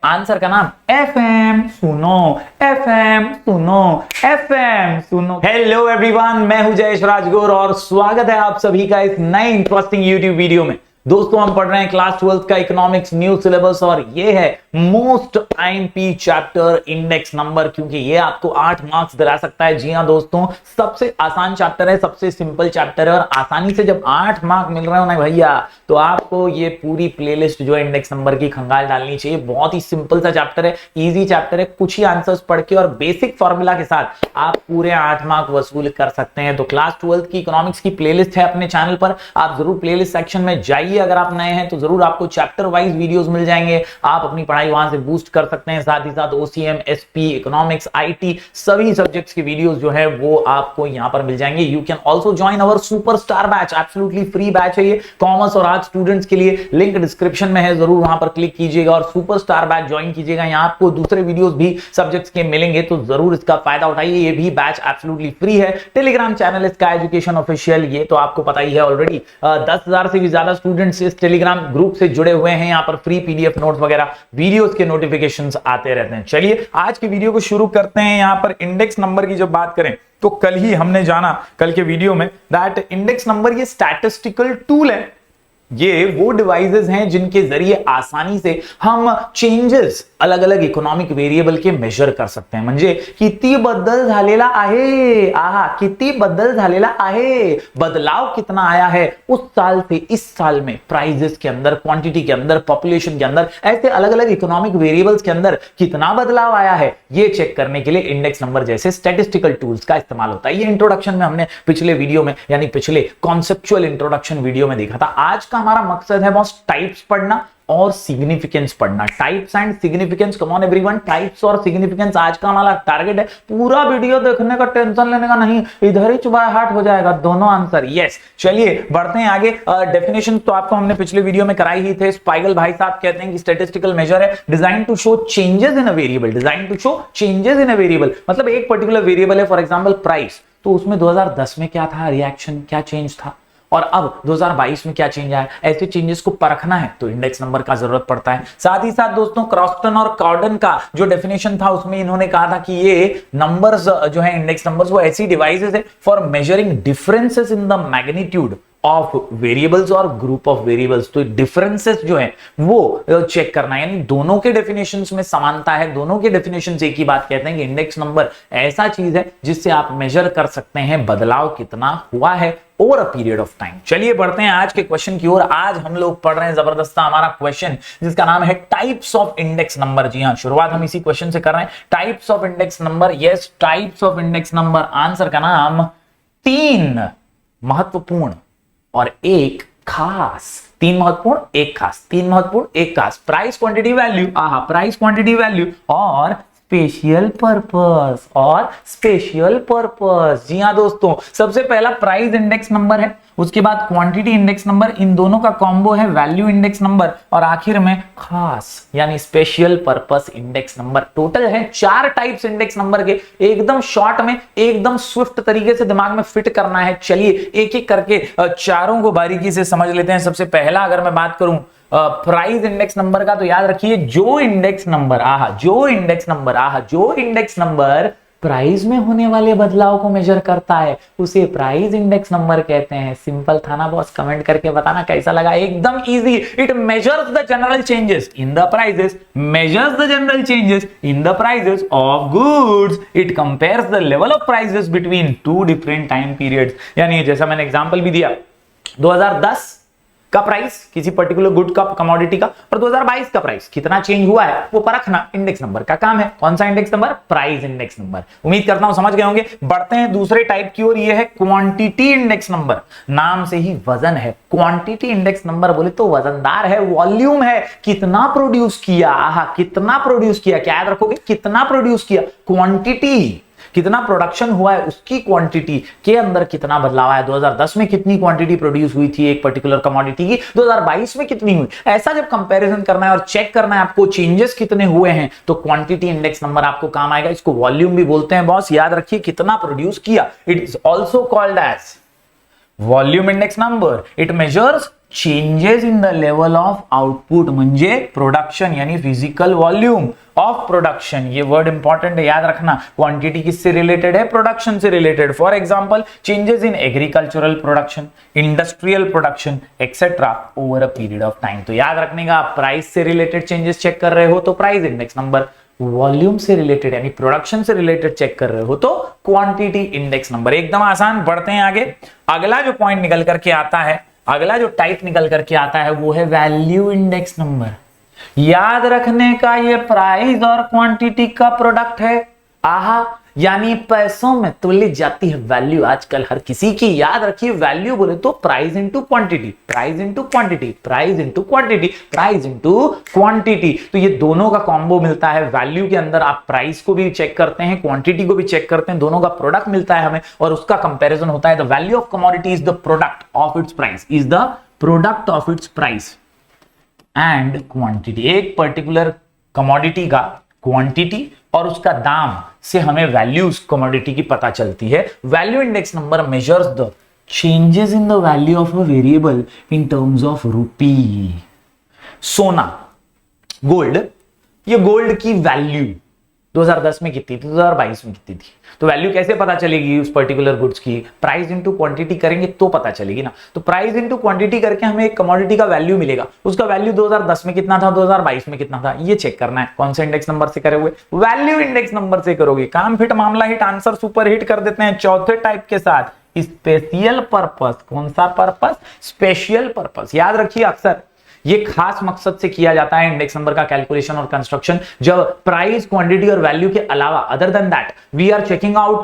Answer का नाम FM सुनो, FM सुनो, FM सुनो। हेलो एवरीवन, मैं हूं जयेश राजगुर और स्वागत है आप सभी का इस नए इंटरेस्टिंग यूट्यूब वीडियो में। दोस्तों, हम पढ़ रहे हैं क्लास 12 का इकोनॉमिक्स न्यू सिलेबस और ये है most IMP chapter index number, क्योंकि ये आपको 8 मार्क्स दिला सकता है। जी हां दोस्तों, सबसे आसान चैप्टर है, सबसे सिंपल चैप्टर है और आसानी से जब 8 मार्क मिल रहे हो ना भैया, तो आपको ये पूरी प्लेलिस्ट जो है इंडेक्स नंबर की खंगाल डालनी चाहिए। बहुत ही सिंपल सा चैप्टर है, इजी चैप्टर है। कुछ ही आंसर्स पढ़ के और बेसिक फॉर्मूला के साथ आप पूरे 8 मार्क वसूल कर सकते हैं। तो क्लास 12 की इकोनॉमिक्स की प्लेलिस्ट है अपने चैनल पर, आप जरूर प्लेलिस्ट सेक्शन में जाइए। अगर आप नए हैं तो जरूर आपको चैप्टर वाइज वीडियोस मिल जाएंगे, आप अपनी पढ़ाई वहां से बूस्ट कर सकते हैं। साथ ही साथ ओसीएम, एसपी, इकोनॉमिक्स, आईटी सभी सब्जेक्ट्स की वीडियोस जो है वो आपको यहां पर मिल जाएंगे। You can also join our superstar batch, absolutely free batch है ये कॉमर्स और आर्ट्स स्टूडेंट्स के लिए। लिंक डिस्क्रिप्शन में है, जरूर वहां पर क्लिक कीजिएगा और सुपरस्टार बैच ज्वाइन कीजिएगा। यहां आपको दूसरे वीडियोस भी सब्जेक्ट्स के मिलेंगे, तो जरूर इसका फायदा उठाइए। ये भी बैच एब्सोल्युटली फ्री है। टेलीग्राम चैनल इसका एजुकेशन ऑफिशियल, ये तो आपको पता ही है ऑलरेडी। 10,000 से भी ज्यादा स्टूडेंट्स इस टेलीग्राम ग्रुप से जुड़े हुए हैं। यहां पर फ्री पीडीएफ नोट्स वगैरह वीडियोस के नोटिफिकेशंस आते रहते हैं। चलिए आज की वीडियो को शुरू करते हैं। यहां पर इंडेक्स नंबर की जब बात करें तो कल ही हमने जाना, कल के वीडियो में, दैट इंडेक्स नंबर ये स्टैटिस्टिकल टूल है। ये वो डिवाइसेस हैं जिनके जरिए आसानी से हम चेंजेस अलग अलग इकोनॉमिक वेरिएबल के मेजर कर सकते हैं। म्हणजे किती बदल झालेला आहे, आहा किती बदल झालेला आहे, बदलाव कितना आया है उस साल से इस साल में, प्राइजेस के अंदर, क्वांटिटी के अंदर, पॉपुलेशन के अंदर, ऐसे अलग अलग इकोनॉमिक वेरिएबल्स के अंदर कितना बदलाव आया है, ये चेक करने के लिए इंडेक्स नंबर जैसे स्टैटिस्टिकल टूल्स का इस्तेमाल होता है। ये इंट्रोडक्शन में हमने पिछले वीडियो में, यानी पिछले कॉन्सेप्चुअल इंट्रोडक्शन वीडियो में देखा था। आज का हमारा मकसद है बॉस टाइप्स पढ़ना और सिग्निफिकेंस पढ़ना। Types and significance, come on everyone, types और सिग्निफिकेंस आज का हमारा टारगेट है। पूरा वीडियो देखने का टेंशन लेने का नहीं, इधर ही बाय हार्ट हो जाएगा दोनों आंसर। यस, चलिए बढ़ते हैं आगे। डेफिनेशन तो आपको हमने पिछले वीडियो में कराई ही थे। स्पाइगल भाई साहब कहते हैं कि स्टैटिस्टिकल मेजर है design to show changes in a variable, design to show changes in a variable, मतलब एक पर्टिकुलर वेरिएबल है, फॉर एग्जांपल प्राइस, तो उसमें 2010 में क्या था रिएक्शन, क्या चेंज था, और अब 2022 में क्या चेंज आया। ऐसे चेंजेस को परखना है तो इंडेक्स नंबर का जरूरत पड़ता है। साथ ही साथ दोस्तों, क्रॉस्टन और कॉर्डन का जो डेफिनेशन था उसमें इन्होंने कहा था कि ये नंबर्स जो है इंडेक्स नंबर्स, वो ऐसी डिवाइसेस है for measuring differences in the magnitude of variables और ग्रुप ऑफ वेरिएबल्स। तो डिफरेंसेस जो है वो चेक करना है, यानी दोनों के डेफिनेशंस में समानता है, दोनों के डेफिनेशंस एक ही बात कहते हैं कि इंडेक्स नंबर ऐसा चीज है जिससे आप मेजर कर सकते हैं बदलाव कितना हुआ है over a period of time. चलिए बढ़ते हैं आज के क्वेश्चन की ओर। आज हम लोग पढ़ रहे हैं जबरदस्त हमारा क्वेश्चन जिसका नाम है टाइप्स ऑफ इंडेक्स नंबर। जी हां, शुरुआत हम इसी क्वेश्चन से कर रहे हैं। Types of index number, yes, types of index number. Answer का नाम 3 महत्वपूर्ण और एक खास। 3 महत्वपूर्ण, एक खास, 3 महत्वपूर्ण, एक खास। प्राइस, क्वांटिटी, वैल्यू, आहा, प्राइस, क्वांटिटी, वैल्यू और स्पेशल पर्पस, और स्पेशल पर्पस। जी हां दोस्तों, सबसे पहला प्राइस इंडेक्स नंबर है, उसके बाद क्वांटिटी इंडेक्स नंबर, इन दोनों का कॉम्बो है वैल्यू इंडेक्स नंबर, और आखिर में खास यानी special purpose index number. Total है 4 टाइप्स इंडेक्स नंबर के। एकदम शॉर्ट में, एकदम स्विफ्ट तरीके से दिमाग में फिट करना है। चलिए एक एक करके चारों को बारीकी से समझ लेते हैं। सबसे पहला अगर मैं बात करूं प्राइस इंडेक्स नंबर का, तो याद रखिए जो इंडेक्स नंबर, जो इंडेक्स नंबर प्राइस में होने वाले बदलाव को मेजर करता है उसे प्राइस इंडेक्स नंबर कहते हैं। सिंपल था ना बॉस? कमेंट करके बताना कैसा लगा। एकदम easy. It measures the general changes in the prices, measures the general changes in the prices of goods. It compares the level of prices between 2 different time periods. यानी जैसा मैंने एग्जांपल भी दिया, 2010 का प्राइस किसी पर्टिकुलर गुड का, commodity का, और 2022 का प्राइस कितना चेंज हुआ है वो परखना इंडेक्स नंबर का काम है। कौन सा index number? Price index number. उम्मीद करता हूं समझ गए होंगे। बढ़ते हैं दूसरे टाइप की ओर, ये है क्वांटिटी इंडेक्स नंबर। नाम से ही वजन है। क्वांटिटी इंडेक्स नंबर बोले तो वजनदार है, वॉल्यूम है, कितना प्रोड्यूस किया, कितना प्रोड्यूस किया, क्या याद रखोगे? कितना प्रोड्यूस किया, क्वांटिटी, कितना प्रोडक्शन हुआ है उसकी क्वांटिटी के अंदर कितना बदलाव आया। 2010 में कितनी क्वांटिटी प्रोड्यूस हुई थी एक पर्टिकुलर कमोडिटी की, 2022 में कितनी हुई। ऐसा जब कंपैरिजन करना है और चेक करना है आपको चेंजेस कितने हुए हैं, तो क्वांटिटी इंडेक्स नंबर आपको काम आएगा। इसको वॉल्यूम भी बोलते हैं बॉस, याद रखिए, कितना प्रोड्यूस किया। It is also called as volume index number. It measures changes in the level of output म्हणजे प्रोडक्शन यानी फिजिकल वॉल्यूम ऑफ प्रोडक्शन। ये वर्ड इंपॉर्टेंट है, याद रखना। क्वांटिटी किससे रिलेटेड है? प्रोडक्शन से related. For example changes in agricultural production, industrial production etcetera over a period of time. तो याद रखने का, आप प्राइस से रिलेटेड चेंजेस चेक कर रहे हो तो प्राइस इंडेक्स नंबर, वॉल्यूम से रिलेटेड यानी प्रोडक्शन से रिलेटेड चेक कर रहे हो तो क्वांटिटी इंडेक्स नंबर। एकदम आसान। बढ़ते हैं आगे। अगला जो पॉइंट निकल करके आता है, अगला जो टाइप निकल करके आता है वो है वैल्यू इंडेक्स नंबर। याद रखने का, ये प्राइस और क्वांटिटी का प्रोडक्ट है। आहा, यानी पैसों में तोली जाती है वैल्यू आजकल हर किसी की। याद रखिए, वैल्यू बोले तो price into quantity, price into quantity, price into quantity, price into quantity. तो ये दोनों का कॉम्बो मिलता है। वैल्यू के अंदर आप प्राइस को भी चेक करते हैं, क्वांटिटी को भी चेक करते हैं, दोनों का प्रोडक्ट मिलता है हमें और उसका कंपैरिजन होता है। The value of commodity is the product of its price, is the product of its price and quantity. एक पर्टिकुलर कमोडिटी का क्वांटिटी और उसका दाम से हमें वैल्यूज कमोडिटी की पता चलती है। Value index number measures the changes in the value of a variable in terms of रूपी। सोना, गोल्ड, ये गोल्ड की वैल्यू 2010 में कितनी थी, 2022 में कितनी थी। तो वैल्यू कैसे पता चलेगी उस पर्टिकुलर गुड्स की? प्राइस इंटू क्वांटिटी करेंगे तो पता चलेगी ना। तो प्राइस इंटू क्वांटिटी करके हमें एक कमोडिटी का वैल्यू मिलेगा। उसका वैल्यू 2010 में कितना था, 2022 में कितना था, ये चेक करना है। कौन से इंडेक्स नंबर से करे हुए? वैल्यू इंडेक्स नंबर से करोगे। काम फिट, मामला हिट, आंसर सुपर हिट कर देते हैं चौथे टाइप के साथ, स्पेशल पर्पस। कौन सा पर्पस? Special purpose. याद रखिए, अक्सर ये खास मकसद से किया जाता है इंडेक्स नंबर का कैलकुलेशन और कंस्ट्रक्शन, जब प्राइस, क्वांटिटी और वैल्यू के अलावा other than that we are checking out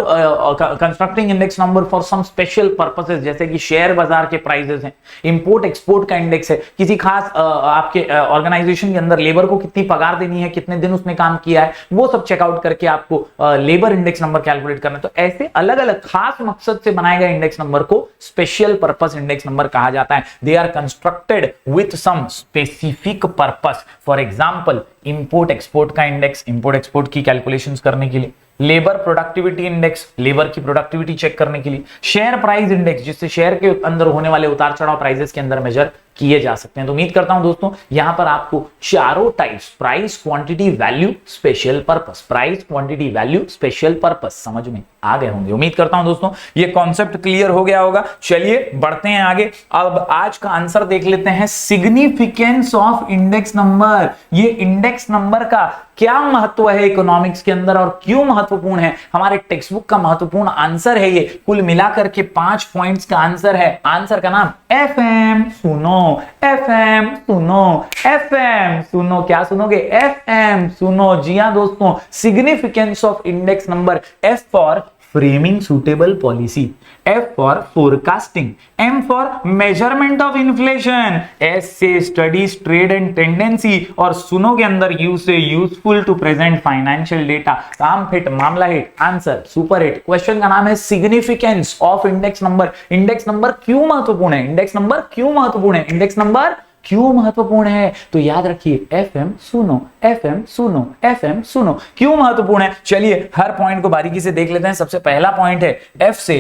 constructing index number for some special purposes, जैसे कि शेयर बाजार के प्राइसेस हैं, इंपोर्ट एक्सपोर्ट का इंडेक्स है, किसी खास आपके ऑर्गेनाइजेशन के अंदर लेबर को कितनी पगार देनी है, कितने दिन उसने काम किया है, वो सब चेकआउट करके आपको लेबर इंडेक्स नंबर कैलकुलेट करना है। तो ऐसे अलग अलग खास मकसद से बनाए गए इंडेक्स नंबर को स्पेशल पर्पस इंडेक्स नंबर कहा जाता है। They are constructed with some specific purpose. For example import export का इंडेक्स, इंपोर्ट एक्सपोर्ट की कैलकुलेशंस करने के लिए, लेबर प्रोडक्टिविटी इंडेक्स, लेबर की प्रोडक्टिविटी चेक करने के लिए, शेयर प्राइस इंडेक्स, जिससे शेयर के अंदर होने वाले उतार चढ़ाव प्राइसेस के अंदर मेजर किए जा सकते हैं। तो उम्मीद करता हूं दोस्तों यहां पर आपको चारों types, price, quantity, value, special purpose, price, quantity, value, special purpose समझ में आ गए होंगे। उम्मीद करता हूं दोस्तों ये कॉन्सेप्ट क्लियर हो गया होगा। चलिए बढ़ते हैं आगे। अब आज का आंसर देख लेते हैं, सिग्निफिकेंस ऑफ इंडेक्स नंबर। ये इंडेक्स नंबर का क्या महत्व है इकोनॉमिक्स के अंदर और क्यों महत्वपूर्ण है? हमारे टेक्स्ट बुक का महत्वपूर्ण आंसर है ये। कुल मिलाकर के 5 पॉइंट्स का आंसर है। आंसर का नाम एफएम सुनो, एफएम सुनो, एफएम सुनो। क्या सुनोगे? एफएम सुनो। जी हां दोस्तों, significance of index number. F for framing suitable policy, F for forecasting, M for measurement of inflation, S से स्टडीज ट्रेड एंड टेंडेंसी और सुनो के अंदर यू से useful to present financial data. काम हिट, मामला hit, answer super hit. Question का नाम है significance of index number. Index number क्यों महत्वपूर्ण है? इंडेक्स नंबर क्यों महत्वपूर्ण है? इंडेक्स नंबर क्यों महत्वपूर्ण है? तो याद रखिए, एफएम सुनो, एफएम सुनो, एफएम सुनो। क्यों महत्वपूर्ण है? चलिए हर पॉइंट को बारीकी से देख लेते हैं। सबसे पहला पॉइंट है एफ से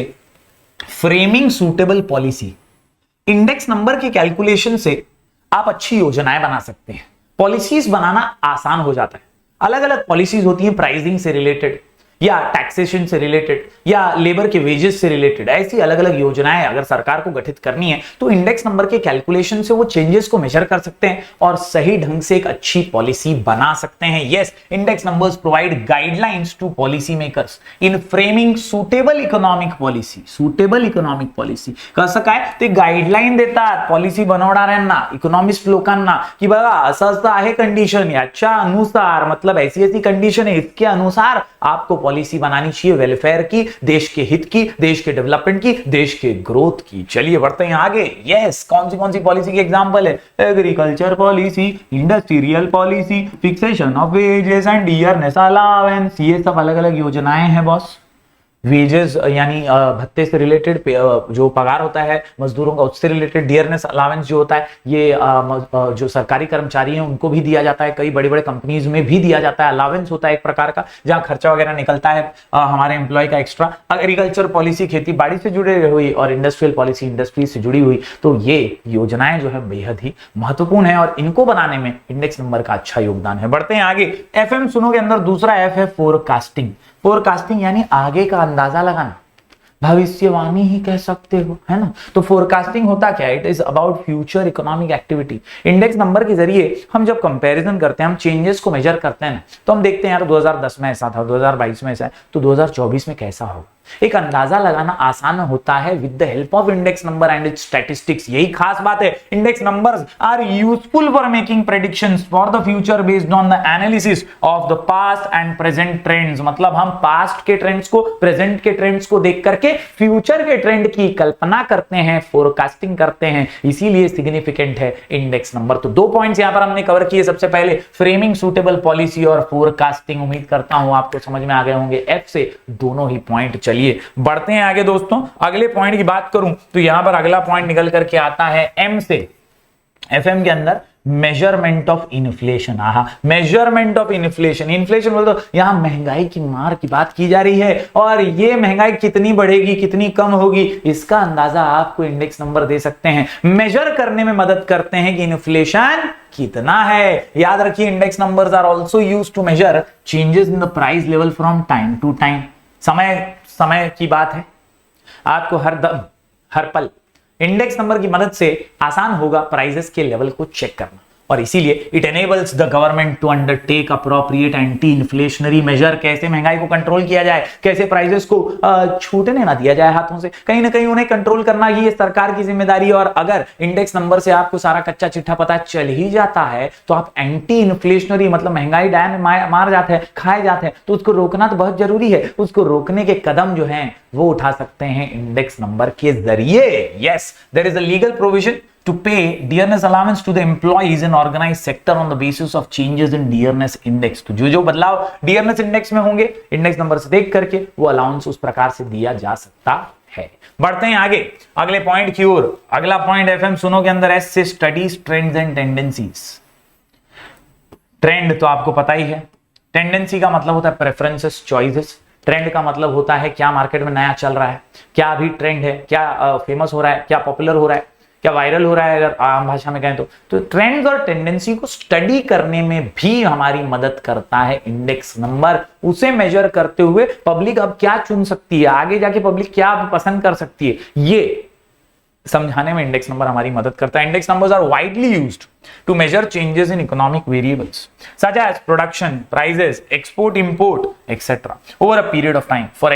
framing suitable policy. Index number के कैलकुलेशन से आप अच्छी योजनाएं बना सकते हैं, पॉलिसीज बनाना आसान हो जाता है। अलग अलग पॉलिसीज होती हैं, प्राइसिंग से रिलेटेड या टैक्सेशन से रिलेटेड या लेबर के वेजेस से रिलेटेड। ऐसी अलग अलग योजनाएं अगर सरकार को गठित करनी है तो इंडेक्स नंबर के कैलकुलेशन से वो चेंजेस को मेजर कर सकते हैं और सही ढंग से एक अच्छी पॉलिसी बना सकते हैं। Yes, index numbers provide guidelines to policy makers in framing suitable economic policy. Suitable economic policy कसं काय? ते गाइडलाइन देतात पॉलिसी बनवणाऱ्यांना, इकोनॉमिस्ट लोकांना, की बघा असं असं आहे कंडिशन, याच्या अनुसार मतलब ऐसी ऐसी कंडिशन है, इसके अनुसार आपको पॉलिसी बनानी चाहिए वेलफेयर की, देश के हित की, देश के डेवलपमेंट की, देश के ग्रोथ की। चलिए बढ़ते हैं आगे। यस, कौन सी पॉलिसी की एग्जांपल है? Agriculture policy, industrial policy, fixation of wages and dearness allowance. ये सब अलग अलग योजनाएं हैं बॉस। वेजेस यानी भत्ते से रिलेटेड जो पगार होता है मजदूरों का, उससे रिलेटेड डियरनेस अलावेंस जो होता है, ये जो सरकारी कर्मचारी हैं उनको भी दिया जाता है, कई बड़ी बड़ी कंपनीज में भी दिया जाता है। अलावेंस होता है एक प्रकार का जहां खर्चा वगैरह निकलता है हमारे एम्प्लॉय का एक्स्ट्रा। एग्रीकल्चर पॉलिसी खेती बाड़ी से जुड़े हुई और इंडस्ट्रियल पॉलिसी इंडस्ट्री से जुड़ी हुई, तो ये योजनाएं जो है बेहद ही महत्वपूर्ण है और इनको बनाने में इंडेक्स नंबर का अच्छा योगदान है। बढ़ते हैं आगे। एफएम सुनो के अंदर दूसरा एफ है फोरकास्टिंग। फोरकास्टिंग यानी आगे का अंदाजा लगाना, भविष्यवाणी ही कह सकते हो, है ना। तो फोरकास्टिंग होता क्या है? It is about future economic activity. Index number के जरिए हम जब कंपैरिजन करते हैं, हम चेंजेस को मेजर करते हैं, तो हम देखते हैं यार 2010 में ऐसा था, 2022 में ऐसा है, तो 2024 में कैसा होगा। एक अंदाजा लगाना आसान होता है with the help of index number and its statistics. यही खास बात है, index numbers are useful for making predictions for the future based on the analysis of the past and present trends. मतलब हम पास्ट के ट्रेंड्स को, present के trends को देख करके फ्यूचर के ट्रेंड की कल्पना करते हैं, फोरकास्टिंग करते हैं, इसीलिए सिग्निफिकेंट है इंडेक्स नंबर। तो 2 पॉइंट्स यहां पर हमने कवर किए। सबसे पहले फ्रेमिंग सूटेबल पॉलिसी और फोरकास्टिंग। उम्मीद करता हूं आपको समझ में आ गए होंगे एफ से दोनों ही पॉइंट। चलिए बढ़ते हैं आगे दोस्तों। अगले पॉइंट की बात करूं तो यहां पर अगला पॉइंट निकल करके आता है एम से। एफएम के अंदर measurement of inflation. Measurement of inflation. Inflation बोल तो यहां महंगाई की मार की बात की जा रही है और ये महंगाई कितनी बढ़ेगी, कितनी कम होगी, इसका अंदाजा आपको इंडेक्स नंबर दे सकते हैं। मेजर करने में मदद करते हैं कि इन्फ्लेशन कितना है। याद रखिए index numbers are also used to measure changes in the price level from time to time. समय की बात है, आपको हर दम हर पल इंडेक्स नंबर की मदद से आसान होगा प्राइसेस के लेवल को चेक करना, और इसीलिए it enables the government to undertake appropriate anti inflationary measure. कैसे महंगाई को कंट्रोल किया जाए, कैसे प्राइसेस को छूटने ना दिया जाए हाथों से, कहीं ना कहीं उन्हें कंट्रोल करना ये सरकार की जिम्मेदारी है। और अगर इंडेक्स नंबर से आपको सारा कच्चा चिट्ठा पता चल ही जाता है तो आप एंटी इन्फ्लेशनरी, मतलब महंगाई डायन मार जाते हैं, खाए जाते हैं, तो उसको रोकना तो बहुत जरूरी है। उसको रोकने के कदम जो हैं वो उठा सकते हैं इंडेक्स नंबर के जरिए। Yes, there is a legal provision to pay dearness allowance to the employees in organized sector on the basis of changes in dearness index। तो जो बदलाव dearness index में होंगे इंडेक्स नंबर से देख करके वो अलाउंस उस प्रकार से दिया जा सकता है। बढ़ते हैं आगे अगले पॉइंट की ओर। अगला पॉइंट एफएम सुनो के अंदर एस से studies trends and tendencies. Trend तो आपको पता ही है, टेंडेंसी का मतलब होता है प्रेफरेंसेस, चॉइसेस। ट्रेंड का मतलब होता है क्या मार्केट में नया चल रहा है, क्या अभी ट्रेंड है, क्या फेमस हो रहा है, क्या पॉपुलर हो रहा है, क्या वायरल हो रहा है अगर आम भाषा में कहें तो ट्रेंड्स और टेंडेंसी को स्टडी करने में भी हमारी मदद करता है इंडेक्स नंबर। उसे मेजर करते हुए पब्लिक अब क्या चुन सकती है, आगे जाके पब्लिक क्या पसंद कर सकती है, ये समझाने में इंडेक्स नंबर हमारी मदद करता है। Index numbers are widely used to measure changes in economic variables such as production, prices, export, import etcetera over a period of time. For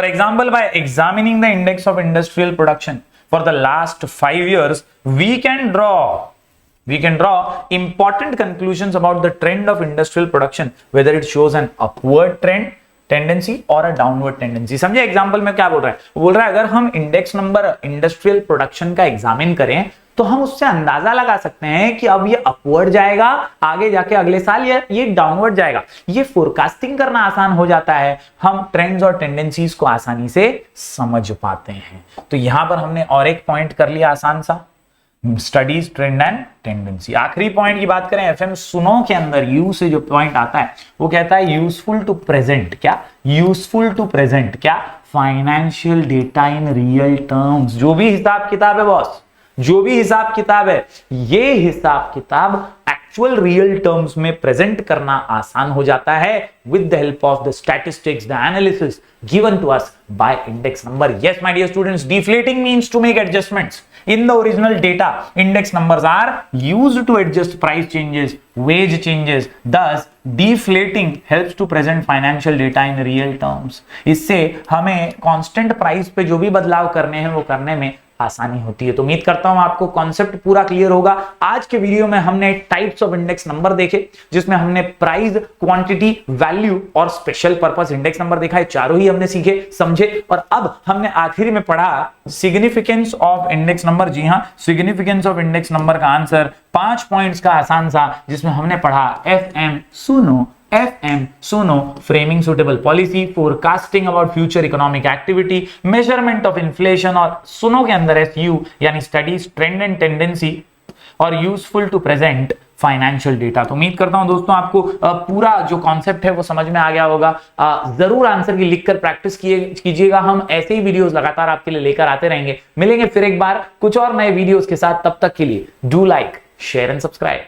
example, by examining the index of industrial production for the last 5 years, we can draw important conclusions about the trend of industrial production, whether it shows an upward trend tendency और a downward tendency. समझे example में क्या बोल रहा है? बोल रहा है अगर हम इंडेक्स नंबर इंडस्ट्रियल प्रोडक्शन का एग्जामिन करें तो हम उससे अंदाजा लगा सकते हैं कि अब ये अपवर्ड जाएगा आगे जाके अगले साल, या ये डाउनवर्ड जाएगा। ये फोरकास्टिंग करना आसान हो जाता है, हम ट्रेंड्स और टेंडेंसीज को आसानी से समझ पाते हैं। तो यहां पर हमने और एक पॉइंट कर लिया आसान सा, स्टडीज ट्रेंड एंड टेंडेंसी। आखिरी पॉइंट की बात करें एफएम सुनो के अंदर यू से जो पॉइंट आता है वो कहता है यूजफुल टू प्रेजेंट। क्या यूजफुल टू प्रेजेंट? क्या financial data in real terms. जो भी हिसाब किताब है बॉस, जो भी हिसाब किताब है, ये हिसाब किताब एक्चुअल रियल टर्म्स में प्रेजेंट करना आसान हो जाता है with the help of the statistics, the analysis given to us by index number। Yes, my dear students, deflating means to make adjustments in the original data. Index numbers are used to adjust price changes, wage changes. Thus, deflating helps to present financial data in real terms। इससे हमें constant price पे जो भी बदलाव करने हैं वो करने में आसानी होती है। तो उम्मीद करता हूं आपको कॉन्सेप्ट पूरा क्लियर होगा। आज के वीडियो में हमने टाइप्स ऑफ इंडेक्स नंबर देखे, जिसमें हमने प्राइस, क्वांटिटी, वैल्यू और स्पेशल पर्पस इंडेक्स नंबर देखा है। चारों ही हमने सीखे, समझे, और अब हमने आखिरी में पढ़ा सिग्निफिकेंस ऑफ इंडेक्स नंबर। जी हां, सिग्निफिकेंस ऑफ इंडेक्स नंबर का आंसर 5 पॉइंट्स का आसान सा, जिसमें हमने पढ़ा एफएम सुनो FM सुनो framing suitable policy, forecasting about future economic activity, measurement of inflation, और सुनो के अंदर SU यानी स्टडीज ट्रेंड एंड टेंडेंसी, और useful to present financial data. तो उम्मीद करता हूं दोस्तों आपको पूरा जो कॉन्सेप्ट है वो समझ में आ गया होगा। जरूर आंसर की लिखकर प्रैक्टिस कीजिएगा। हम ऐसे ही वीडियोस लगातार आपके लिए लेकर आते रहेंगे। मिलेंगे फिर एक बार कुछ और नए वीडियोस के साथ। तब तक के लिए do like, share and subscribe.